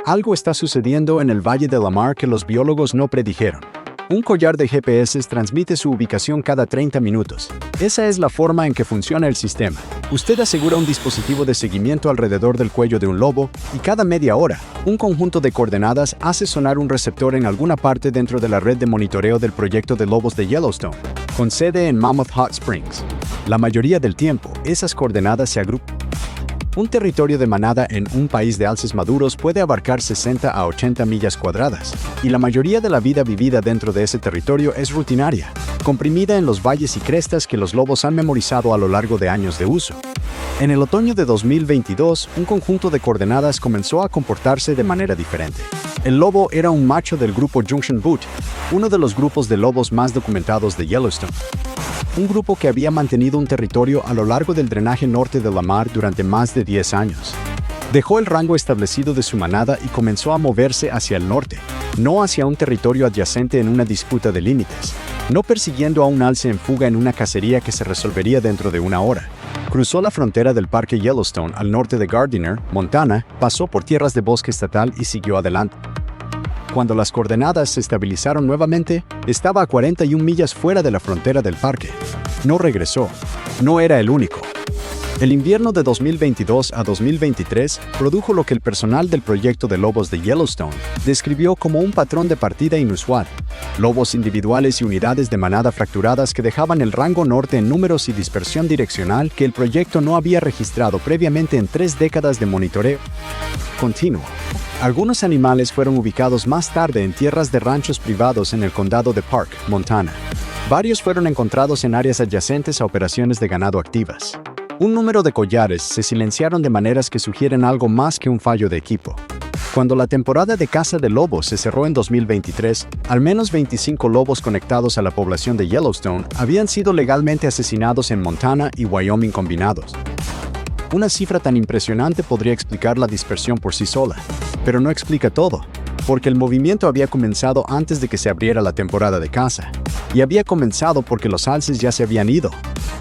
Algo está sucediendo en el Valle de Lamar que los biólogos no predijeron. Un collar de GPS transmite su ubicación cada 30 minutos. Esa es la forma en que funciona el sistema. Usted asegura un dispositivo de seguimiento alrededor del cuello de un lobo y cada media hora, un conjunto de coordenadas hace sonar un receptor en alguna parte dentro de la red de monitoreo del proyecto de lobos de Yellowstone, con sede en Mammoth Hot Springs. La mayoría del tiempo, esas coordenadas se agrupan. Un territorio de manada en un país de alces maduros puede abarcar 60 a 80 millas cuadradas, y la mayoría de la vida vivida dentro de ese territorio es rutinaria, comprimida en los valles y crestas que los lobos han memorizado a lo largo de años de uso. En el otoño de 2022, un conjunto de coordenadas comenzó a comportarse de manera diferente. El lobo era un macho del grupo Junction Butte, uno de los grupos de lobos más documentados de Yellowstone. Un grupo que había mantenido un territorio a lo largo del drenaje norte de Lamar durante más de 10 años. Dejó el rango establecido de su manada y comenzó a moverse hacia el norte, no hacia un territorio adyacente en una disputa de límites, no persiguiendo a un alce en fuga en una cacería que se resolvería dentro de una hora. Cruzó la frontera del Parque Yellowstone al norte de Gardiner, Montana, pasó por tierras de bosque estatal y siguió adelante. Cuando las coordenadas se estabilizaron nuevamente, estaba a 41 millas fuera de la frontera del parque. No regresó. No era el único. El invierno de 2022 a 2023 produjo lo que el personal del proyecto de lobos de Yellowstone describió como un patrón de partida inusual. Lobos individuales y unidades de manada fracturadas que dejaban el rango norte en números y dispersión direccional que el proyecto no había registrado previamente en 3 décadas de monitoreo continuo. Algunos animales fueron ubicados más tarde en tierras de ranchos privados en el condado de Park, Montana. Varios fueron encontrados en áreas adyacentes a operaciones de ganado activas. Un número de collares se silenciaron de maneras que sugieren algo más que un fallo de equipo. Cuando la temporada de caza de lobos se cerró en 2023, al menos 25 lobos conectados a la población de Yellowstone habían sido legalmente asesinados en Montana y Wyoming combinados. Una cifra tan impresionante podría explicar la dispersión por sí sola, pero no explica todo, porque el movimiento había comenzado antes de que se abriera la temporada de caza, y había comenzado porque los alces ya se habían ido.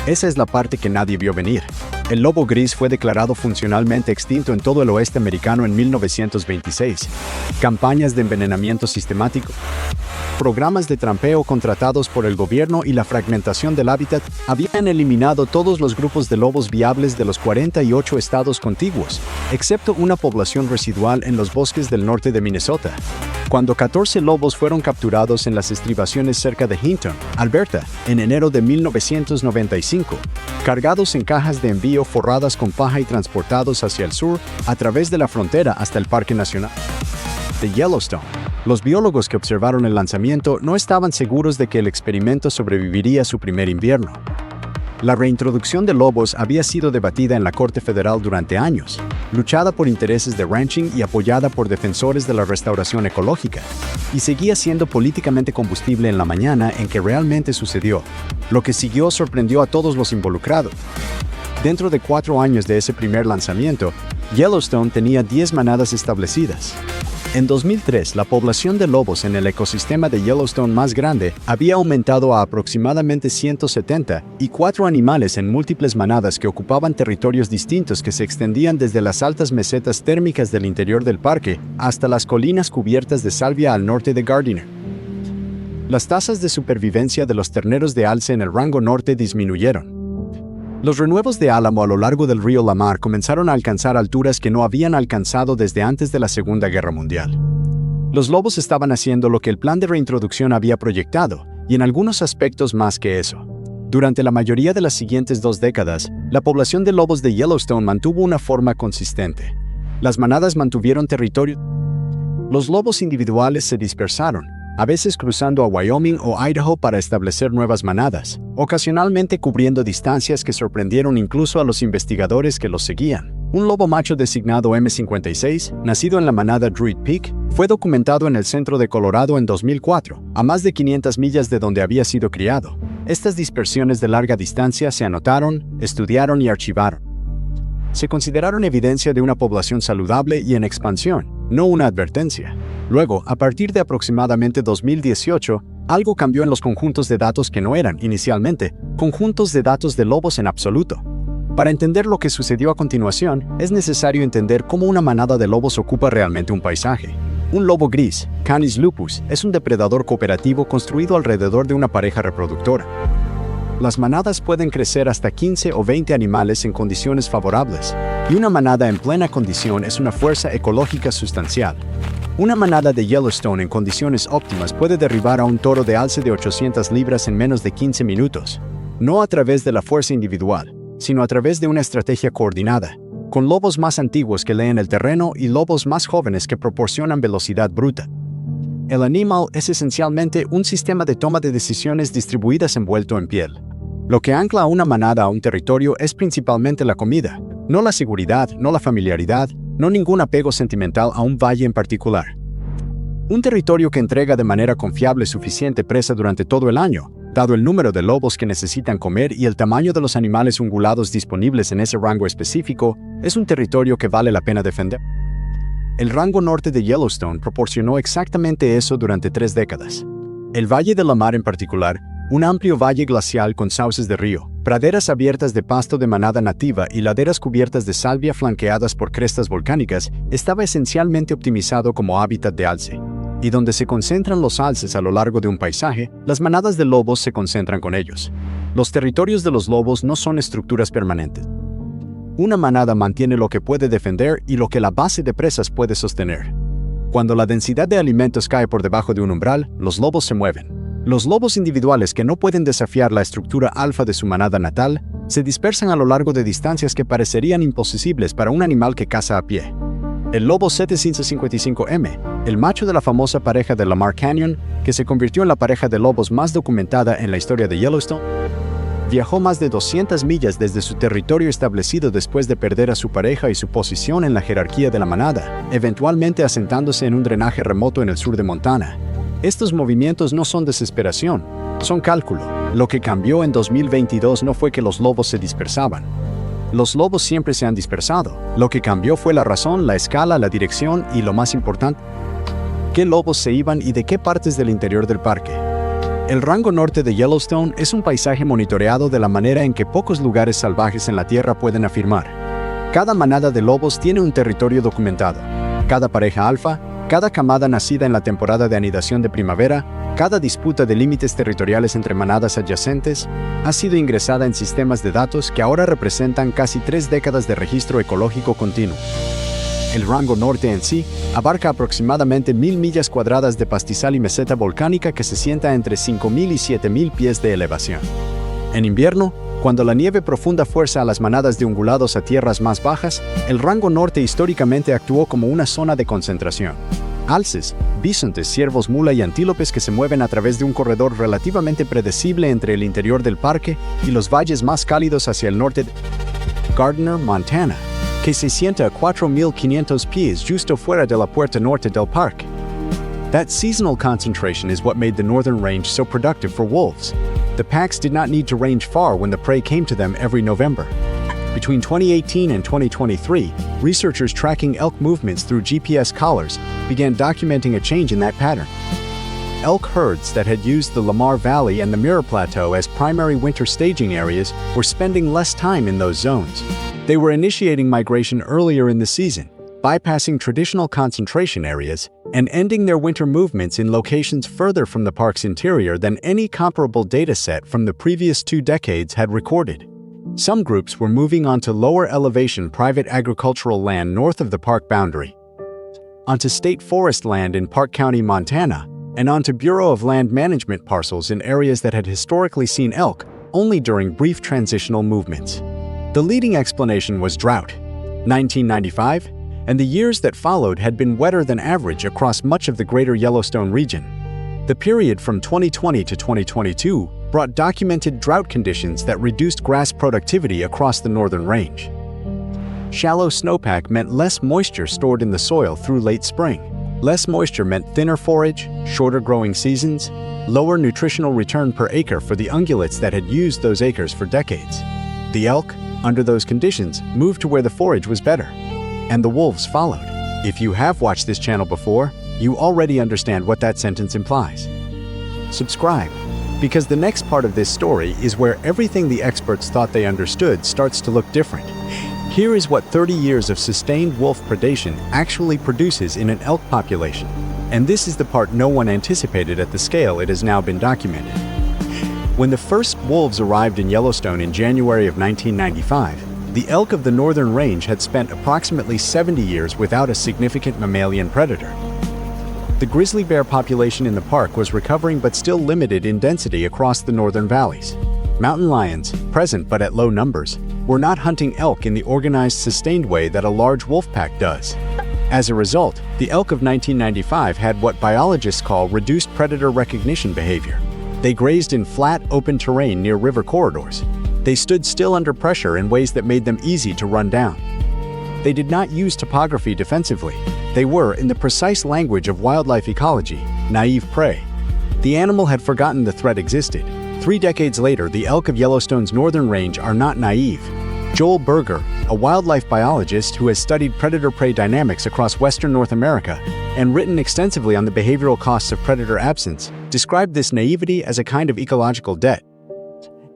Esa es la parte que nadie vio venir. El lobo gris fue declarado funcionalmente extinto en todo el oeste americano en 1926. Campañas de envenenamiento sistemático, programas de trampeo contratados por el gobierno y la fragmentación del hábitat habían eliminado todos los grupos de lobos viables de los 48 estados contiguos, excepto una población residual en los bosques del norte de Minnesota. Cuando 14 lobos fueron capturados en las estribaciones cerca de Hinton, Alberta, en enero de 1995, cargados en cajas de envío forradas con paja y transportados hacia el sur a través de la frontera hasta el Parque Nacional de Yellowstone. Los biólogos que observaron el lanzamiento no estaban seguros de que el experimento sobreviviría a su primer invierno. La reintroducción de lobos había sido debatida en la Corte Federal durante años, luchada por intereses de ranching y apoyada por defensores de la restauración ecológica, y seguía siendo políticamente combustible en la mañana en que realmente sucedió. Lo que siguió sorprendió a todos los involucrados. Dentro de 4 años de ese primer lanzamiento, Yellowstone tenía 10 manadas establecidas. En 2003, la población de lobos en el ecosistema de Yellowstone más grande había aumentado a aproximadamente 170 y 4 animales en múltiples manadas que ocupaban territorios distintos que se extendían desde las altas mesetas térmicas del interior del parque hasta las colinas cubiertas de salvia al norte de Gardiner. Las tasas de supervivencia de los terneros de alce en el rango norte disminuyeron. Los renuevos de álamo a lo largo del río Lamar comenzaron a alcanzar alturas que no habían alcanzado desde antes de la Segunda Guerra Mundial. Los lobos estaban haciendo lo que el plan de reintroducción había proyectado, y en algunos aspectos más que eso. Durante la mayoría de las siguientes 2 décadas, la población de lobos de Yellowstone mantuvo una forma consistente. Las manadas mantuvieron territorio. Los lobos individuales se dispersaron, a veces cruzando a Wyoming o Idaho para establecer nuevas manadas, ocasionalmente cubriendo distancias que sorprendieron incluso a los investigadores que los seguían. Un lobo macho designado M56, nacido en la manada Druid Peak, fue documentado en el centro de Colorado en 2004, a más de 500 millas de donde había sido criado. Estas dispersiones de larga distancia se anotaron, estudiaron y archivaron. Se consideraron evidencia de una población saludable y en expansión, no una advertencia. Luego, a partir de aproximadamente 2018, algo cambió en los conjuntos de datos que no eran, inicialmente, conjuntos de datos de lobos en absoluto. Para entender lo que sucedió a continuación, es necesario entender cómo una manada de lobos ocupa realmente un paisaje. Un lobo gris, Canis lupus, es un depredador cooperativo construido alrededor de una pareja reproductora. Las manadas pueden crecer hasta 15 o 20 animales en condiciones favorables, y una manada en plena condición es una fuerza ecológica sustancial. Una manada de Yellowstone en condiciones óptimas puede derribar a un toro de alce de 800 libras en menos de 15 minutos, no a través de la fuerza individual, sino a través de una estrategia coordinada, con lobos más antiguos que leen el terreno y lobos más jóvenes que proporcionan velocidad bruta. El animal es esencialmente un sistema de toma de decisiones distribuidas envuelto en piel. Lo que ancla a una manada a un territorio es principalmente la comida, no la seguridad, no la familiaridad, no ningún apego sentimental a un valle en particular. Un territorio que entrega de manera confiable suficiente presa durante todo el año, dado el número de lobos que necesitan comer y el tamaño de los animales ungulados disponibles en ese rango específico, es un territorio que vale la pena defender. El rango norte de Yellowstone proporcionó exactamente eso durante 3 décadas. El Valle de la Mar en particular, un amplio valle glacial con sauces de río, praderas abiertas de pasto de manada nativa y laderas cubiertas de salvia flanqueadas por crestas volcánicas, estaba esencialmente optimizado como hábitat de alce. Y donde se concentran los alces a lo largo de un paisaje, las manadas de lobos se concentran con ellos. Los territorios de los lobos no son estructuras permanentes. Una manada mantiene lo que puede defender y lo que la base de presas puede sostener. Cuando la densidad de alimentos cae por debajo de un umbral, los lobos se mueven. Los lobos individuales que no pueden desafiar la estructura alfa de su manada natal, se dispersan a lo largo de distancias que parecerían imposibles para un animal que caza a pie. El lobo 755M, el macho de la famosa pareja de Lamar Canyon, que se convirtió en la pareja de lobos más documentada en la historia de Yellowstone, viajó más de 200 millas desde su territorio establecido después de perder a su pareja y su posición en la jerarquía de la manada, eventualmente asentándose en un drenaje remoto en el sur de Montana. Estos movimientos no son desesperación, son cálculo. Lo que cambió en 2022 no fue que los lobos se dispersaban. Los lobos siempre se han dispersado. Lo que cambió fue la razón, la escala, la dirección y, lo más importante, qué lobos se iban y de qué partes del interior del parque. El rango norte de Yellowstone es un paisaje monitoreado de la manera en que pocos lugares salvajes en la Tierra pueden afirmar. Cada manada de lobos tiene un territorio documentado. Cada pareja alfa, cada camada nacida en la temporada de anidación de primavera, cada disputa de límites territoriales entre manadas adyacentes, ha sido ingresada en sistemas de datos que ahora representan casi 3 décadas de registro ecológico continuo. El rango norte en sí abarca aproximadamente 1000 millas cuadradas de pastizal y meseta volcánica que se sienta entre 5000 y 7000 pies de elevación. En invierno, cuando la nieve profunda fuerza a las manadas de ungulados a tierras más bajas, el rango norte históricamente actuó como una zona de concentración. Alces, bisontes, ciervos mula y antílopes que se mueven a través de un corredor relativamente predecible entre el interior del parque y los valles más cálidos hacia el norte de Gardner, Montana, que se sienta a 4500 pies justo fuera de la puerta norte del parque. That seasonal concentration is what made the northern range so productive for wolves. The packs did not need to range far when the prey came to them every November. Between 2018 and 2023, researchers tracking elk movements through GPS collars began documenting a change in that pattern. Elk herds that had used the Lamar Valley and the Mirror Plateau as primary winter staging areas were spending less time in those zones. They were initiating migration earlier in the season, bypassing traditional concentration areas, and ending their winter movements in locations further from the park's interior than any comparable dataset from the previous 2 decades had recorded. Some groups were moving onto lower elevation private agricultural land north of the park boundary, onto state forest land in Park County, Montana, and onto Bureau of Land Management parcels in areas that had historically seen elk only during brief transitional movements. The leading explanation was drought. 1995, and the years that followed had been wetter than average across much of the greater Yellowstone region. The period from 2020 to 2022 brought documented drought conditions that reduced grass productivity across the northern range. Shallow snowpack meant less moisture stored in the soil through late spring. Less moisture meant thinner forage, shorter growing seasons, lower nutritional return per acre for the ungulates that had used those acres for decades. The elk, under those conditions, moved to where the forage was better. And the wolves followed. If you have watched this channel before, you already understand what that sentence implies. Subscribe. Because the next part of this story is where everything the experts thought they understood starts to look different. Here is what 30 years of sustained wolf predation actually produces in an elk population. And this is the part no one anticipated at the scale it has now been documented. When the first wolves arrived in Yellowstone in January of 1995, the elk of the northern range had spent approximately 70 years without a significant mammalian predator. The grizzly bear population in the park was recovering but still limited in density across the northern valleys. Mountain lions, present but at low numbers, were not hunting elk in the organized, sustained way that a large wolf pack does. As a result, the elk of 1995 had what biologists call reduced predator recognition behavior. They grazed in flat, open terrain near river corridors. They stood still under pressure in ways that made them easy to run down. They did not use topography defensively. They were, in the precise language of wildlife ecology, naive prey. The animal had forgotten the threat existed. 3 decades later, the elk of Yellowstone's northern range are not naive. Joel Berger, a wildlife biologist who has studied predator-prey dynamics across western North America and written extensively on the behavioral costs of predator absence, described this naivety as a kind of ecological debt.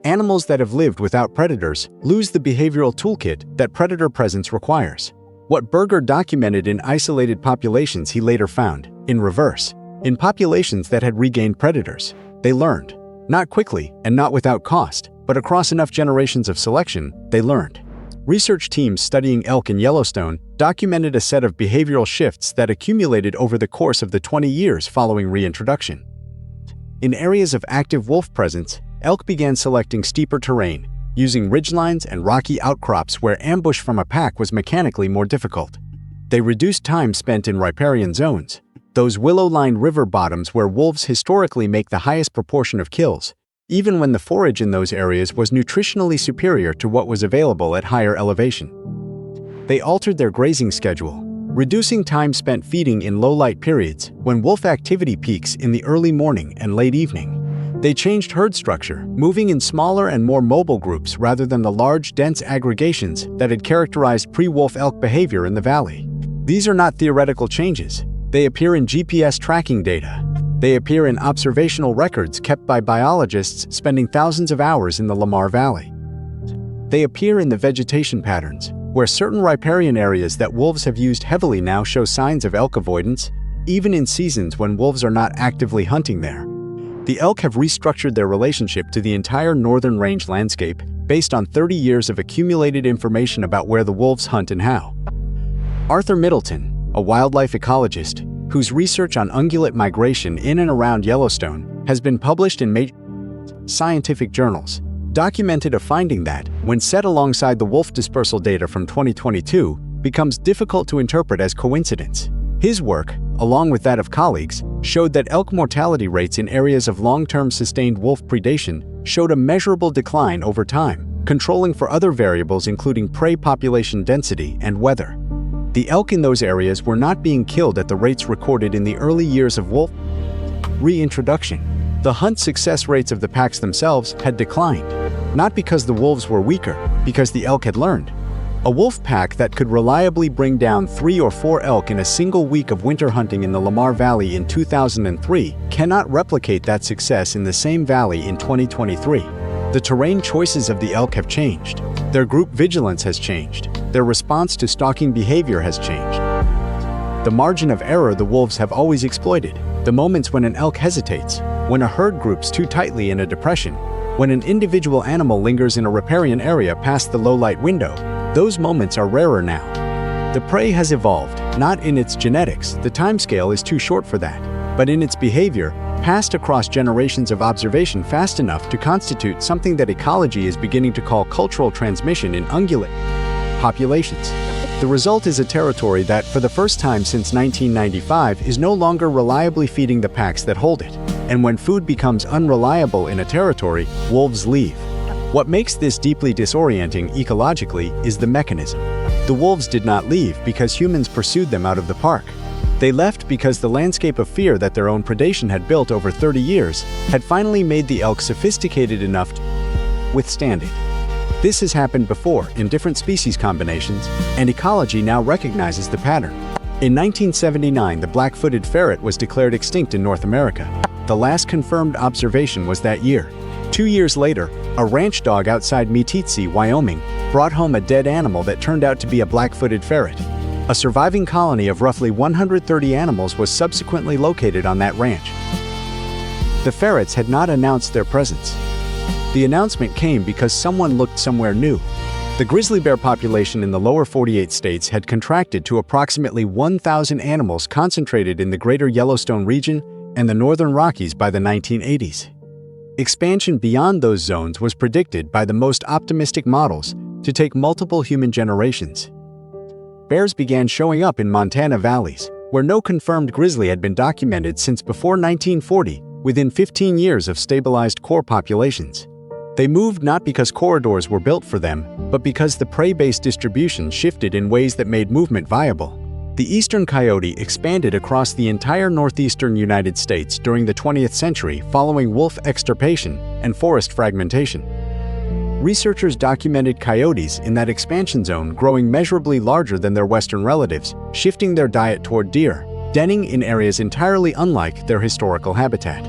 Animals that have lived without predators lose the behavioral toolkit that predator presence requires. What Berger documented in isolated populations he later found, in reverse. In populations that had regained predators, they learned. Not quickly and not without cost, but across enough generations of selection, they learned. Research teams studying elk in Yellowstone documented a set of behavioral shifts that accumulated over the course of the 20 years following reintroduction. In areas of active wolf presence, elk began selecting steeper terrain, using ridgelines and rocky outcrops where ambush from a pack was mechanically more difficult. They reduced time spent in riparian zones, those willow-lined river bottoms where wolves historically make the highest proportion of kills, even when the forage in those areas was nutritionally superior to what was available at higher elevation. They altered their grazing schedule, reducing time spent feeding in low-light periods when wolf activity peaks in the early morning and late evening. They changed herd structure, moving in smaller and more mobile groups rather than the large, dense aggregations that had characterized pre-wolf elk behavior in the valley. These are not theoretical changes. They appear in GPS tracking data. They appear in observational records kept by biologists spending thousands of hours in the Lamar Valley. They appear in the vegetation patterns, where certain riparian areas that wolves have used heavily now show signs of elk avoidance, even in seasons when wolves are not actively hunting there. The elk have restructured their relationship to the entire northern range landscape based on 30 years of accumulated information about where the wolves hunt and how. Arthur Middleton, a wildlife ecologist, whose research on ungulate migration in and around Yellowstone has been published in major scientific journals, documented a finding that, when set alongside the wolf dispersal data from 2022, becomes difficult to interpret as coincidence. His work, along with that of colleagues, showed that elk mortality rates in areas of long-term sustained wolf predation showed a measurable decline over time, controlling for other variables including prey population density and weather. The elk in those areas were not being killed at the rates recorded in the early years of wolf reintroduction. The hunt success rates of the packs themselves had declined, not because the wolves were weaker, because the elk had learned. A wolf pack that could reliably bring down 3 or 4 elk in a single week of winter hunting in the Lamar Valley in 2003 cannot replicate that success in the same valley in 2023. The terrain choices of the elk have changed. Their group vigilance has changed. Their response to stalking behavior has changed. The margin of error the wolves have always exploited, the moments when an elk hesitates, when a herd groups too tightly in a depression, when an individual animal lingers in a riparian area past the low-light window, those moments are rarer now. The prey has evolved, not in its genetics, the timescale is too short for that, but in its behavior, passed across generations of observation fast enough to constitute something that ecology is beginning to call cultural transmission in ungulate populations. The result is a territory that, for the first time since 1995, is no longer reliably feeding the packs that hold it. And when food becomes unreliable in a territory, wolves leave. What makes this deeply disorienting ecologically is the mechanism. The wolves did not leave because humans pursued them out of the park. They left because the landscape of fear that their own predation had built over 30 years had finally made the elk sophisticated enough to withstand it. This has happened before in different species combinations, and ecology now recognizes the pattern. In 1979, the black-footed ferret was declared extinct in North America. The last confirmed observation was that year. 2 years later, a ranch dog outside Meeteetse, Wyoming, brought home a dead animal that turned out to be a black-footed ferret. A surviving colony of roughly 130 animals was subsequently located on that ranch. The ferrets had not announced their presence. The announcement came because someone looked somewhere new. The grizzly bear population in the lower 48 states had contracted to approximately 1,000 animals concentrated in the greater Yellowstone region and the northern Rockies by the 1980s. Expansion beyond those zones was predicted by the most optimistic models to take multiple human generations. Bears began showing up in Montana valleys, where no confirmed grizzly had been documented since before 1940, within 15 years of stabilized core populations. They moved not because corridors were built for them, but because the prey-based distribution shifted in ways that made movement viable. The eastern coyote expanded across the entire northeastern United States during the 20th century following wolf extirpation and forest fragmentation. Researchers documented coyotes in that expansion zone growing measurably larger than their western relatives, shifting their diet toward deer, denning in areas entirely unlike their historical habitat.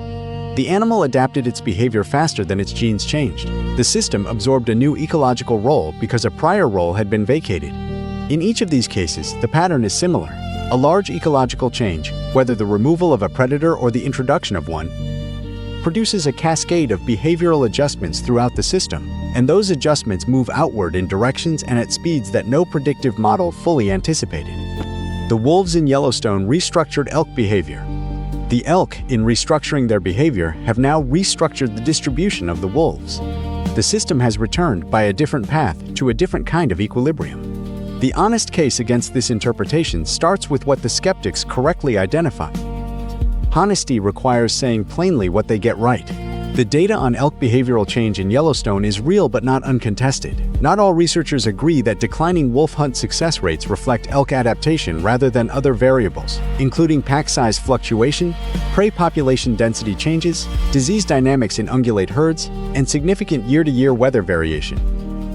The animal adapted its behavior faster than its genes changed. The system absorbed a new ecological role because a prior role had been vacated. In each of these cases, the pattern is similar. A large ecological change, whether the removal of a predator or the introduction of one, produces a cascade of behavioral adjustments throughout the system, and those adjustments move outward in directions and at speeds that no predictive model fully anticipated. The wolves in Yellowstone restructured elk behavior. The elk, in restructuring their behavior, have now restructured the distribution of the wolves. The system has returned by a different path to a different kind of equilibrium. The honest case against this interpretation starts with what the skeptics correctly identify. Honesty requires saying plainly what they get right. The data on elk behavioral change in Yellowstone is real but not uncontested. Not all researchers agree that declining wolf hunt success rates reflect elk adaptation rather than other variables, including pack size fluctuation, prey population density changes, disease dynamics in ungulate herds, and significant year-to-year weather variation.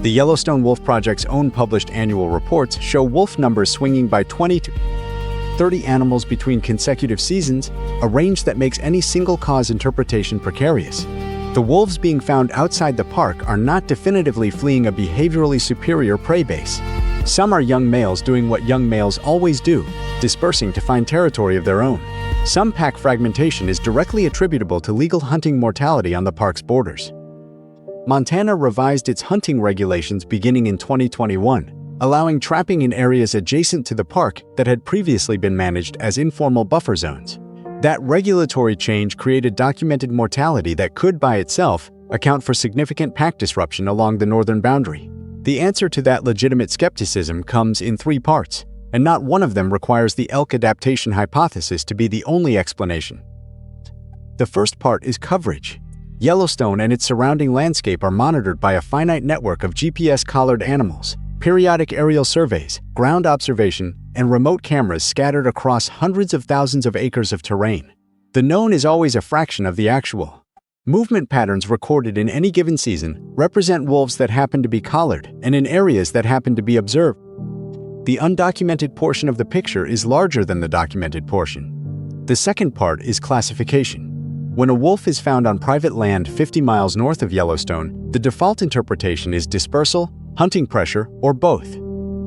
The Yellowstone Wolf Project's own published annual reports show wolf numbers swinging by 20 to 30 animals between consecutive seasons, a range that makes any single-cause interpretation precarious. The wolves being found outside the park are not definitively fleeing a behaviorally superior prey base. Some are young males doing what young males always do, dispersing to find territory of their own. Some pack fragmentation is directly attributable to legal hunting mortality on the park's borders. Montana revised its hunting regulations beginning in 2021, allowing trapping in areas adjacent to the park that had previously been managed as informal buffer zones. That regulatory change created documented mortality that could, by itself, account for significant pack disruption along the northern boundary. The answer to that legitimate skepticism comes in 3 parts, and not one of them requires the elk adaptation hypothesis to be the only explanation. The first part is coverage. Yellowstone and its surrounding landscape are monitored by a finite network of GPS-collared animals, periodic aerial surveys, ground observation, and remote cameras scattered across hundreds of thousands of acres of terrain. The known is always a fraction of the actual. Movement patterns recorded in any given season represent wolves that happen to be collared and in areas that happen to be observed. The undocumented portion of the picture is larger than the documented portion. The second part is classification. When a wolf is found on private land 50 miles north of Yellowstone, the default interpretation is dispersal, hunting pressure, or both.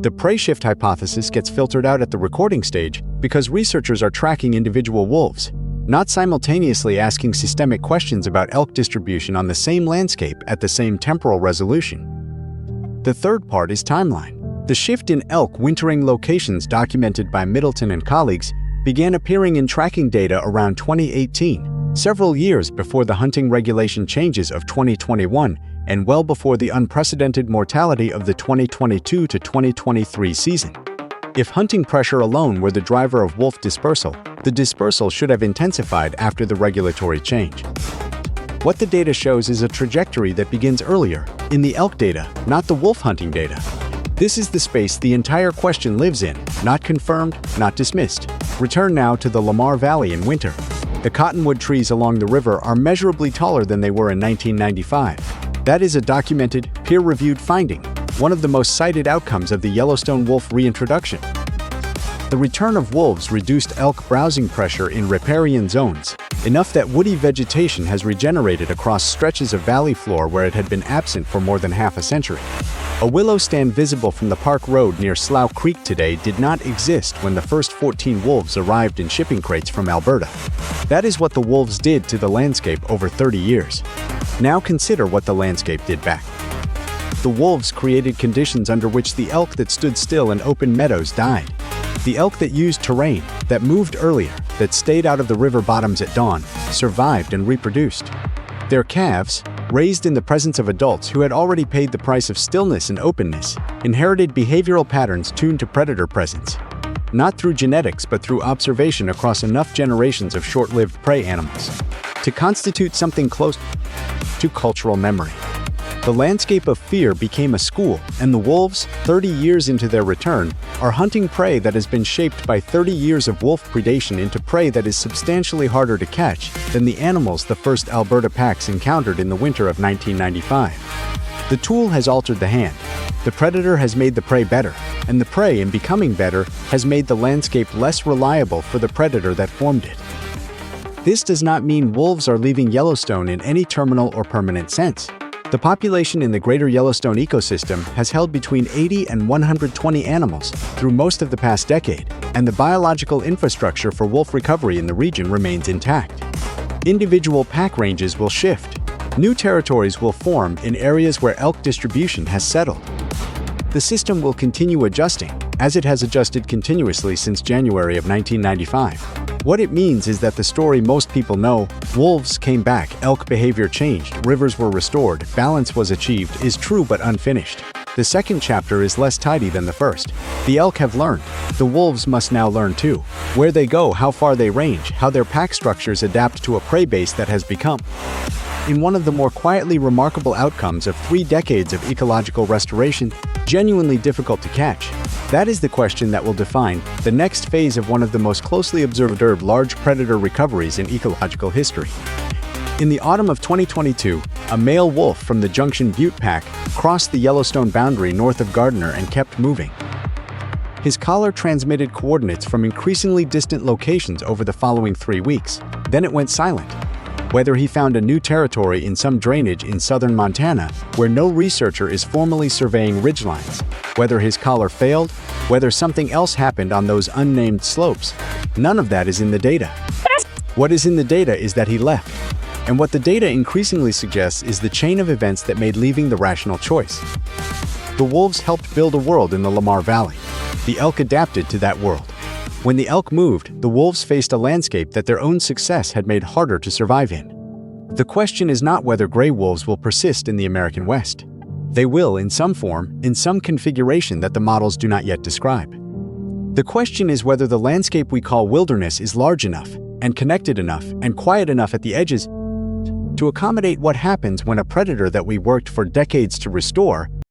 The prey shift hypothesis gets filtered out at the recording stage because researchers are tracking individual wolves, not simultaneously asking systemic questions about elk distribution on the same landscape at the same temporal resolution. The third part is timeline. The shift in elk wintering locations documented by Middleton and colleagues began appearing in tracking data around 2018, several years before the hunting regulation changes of 2021 and well before the unprecedented mortality of the 2022 to 2023 season. If hunting pressure alone were the driver of wolf dispersal, the dispersal should have intensified after the regulatory change. What the data shows is a trajectory that begins earlier, in the elk data, not the wolf hunting data. This is the space the entire question lives in, not confirmed, not dismissed. Return now to the Lamar Valley in winter. The cottonwood trees along the river are measurably taller than they were in 1995. That is a documented, peer-reviewed finding, one of the most cited outcomes of the Yellowstone wolf reintroduction. The return of wolves reduced elk browsing pressure in riparian zones, enough that woody vegetation has regenerated across stretches of valley floor where it had been absent for more than half a century. A willow stand visible from the park road near Slough Creek today did not exist when the first 14 wolves arrived in shipping crates from Alberta. That is what the wolves did to the landscape over 30 years. Now consider what the landscape did back. The wolves created conditions under which the elk that stood still in open meadows died. The elk that used terrain, that moved earlier, that stayed out of the river bottoms at dawn, survived and reproduced. Their calves, raised in the presence of adults who had already paid the price of stillness and openness, inherited behavioral patterns tuned to predator presence. Not through genetics but through observation across enough generations of short-lived prey animals to constitute something close to cultural memory. The landscape of fear became a school, and the wolves, 30 years into their return, are hunting prey that has been shaped by 30 years of wolf predation into prey that is substantially harder to catch than the animals the first Alberta packs encountered in the winter of 1995. The tool has altered the hand. The predator has made the prey better, and the prey, in becoming better, has made the landscape less reliable for the predator that formed it. This does not mean wolves are leaving Yellowstone in any terminal or permanent sense. The population in the greater Yellowstone ecosystem has held between 80 and 120 animals through most of the past decade, and the biological infrastructure for wolf recovery in the region remains intact. Individual pack ranges will shift. New territories will form in areas where elk distribution has settled. The system will continue adjusting, as it has adjusted continuously since January of 1995. What it means is that the story most people know, wolves came back, elk behavior changed, rivers were restored, balance was achieved, is true but unfinished. The second chapter is less tidy than the first. The elk have learned. The wolves must now learn too. Where they go, how far they range, how their pack structures adapt to a prey base that has become. In one of the more quietly remarkable outcomes of 3 decades of ecological restoration, genuinely difficult to catch. That is the question that will define the next phase of one of the most closely observed large predator recoveries in ecological history. In the autumn of 2022, a male wolf from the Junction Butte Pack crossed the Yellowstone boundary north of Gardiner and kept moving. His collar transmitted coordinates from increasingly distant locations over the following 3 weeks. Then it went silent. Whether he found a new territory in some drainage in southern Montana, where no researcher is formally surveying ridgelines, whether his collar failed, whether something else happened on those unnamed slopes, none of that is in the data. What is in the data is that he left. And what the data increasingly suggests is the chain of events that made leaving the rational choice. The wolves helped build a world in the Lamar Valley. The elk adapted to that world. When the elk moved, the wolves faced a landscape that their own success had made harder to survive in. The question is not whether gray wolves will persist in the American West. They will in some form, in some configuration that the models do not yet describe. The question is whether the landscape we call wilderness is large enough, and connected enough, and quiet enough at the edges to accommodate what happens when a predator that we worked for decades to restore